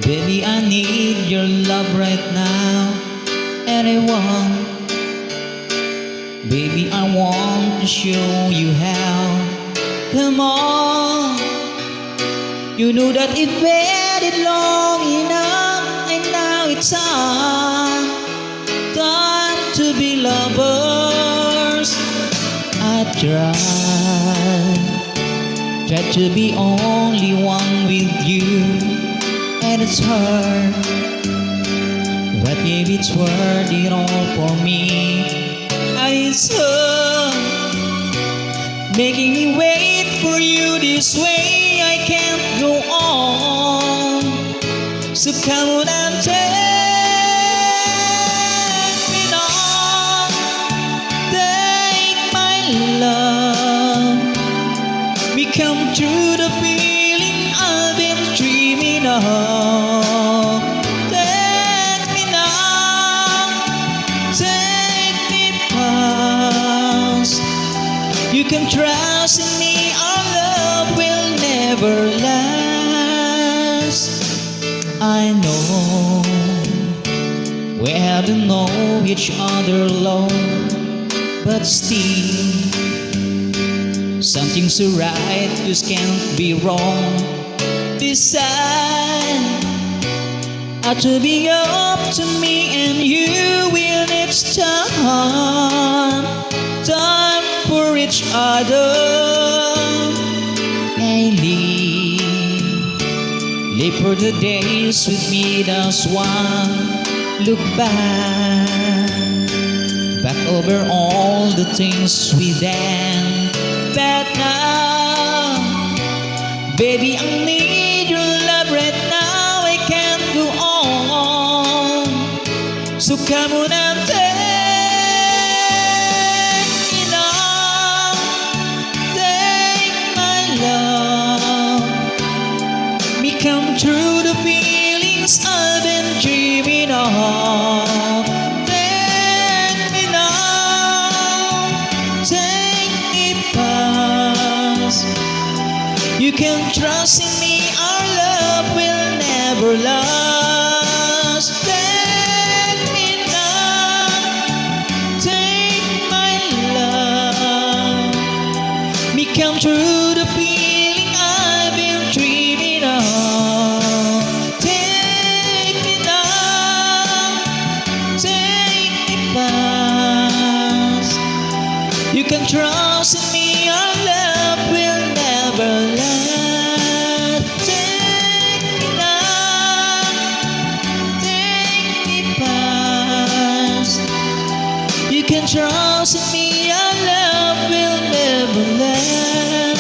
Baby, I need your love right now, and I want, baby, I want to show you how. Come on, you know that it waited long enough, and now it's time to be lovers. I tried to be only one with you, and it's hard, but maybe it's worth it all for me. It's hard making me wait for you this way. I can't go on, so come on and take me on. Take my love, become true the feeling I've been dreaming of. Take me now, take me past. You can trust in me, our love will never last. I know we haven't known each other long, but still something's so right, this can't be wrong. Decide to be up to me and you when it's time for each other. And live for the days with me, that's why. Look back over all the things we done. But now, baby, I need your love right now. I can't go on, so come on and take me now. Take my love, become true the feelings I've been dreaming of. Take me now, take me past. You can trust in me, our love will never last. Take me now, take my love, become true the feeling I've been dreaming of. Take me now, take me past. You can trust in me, our love will never last. Take me now, take me past. You can trust in me, our love will never last.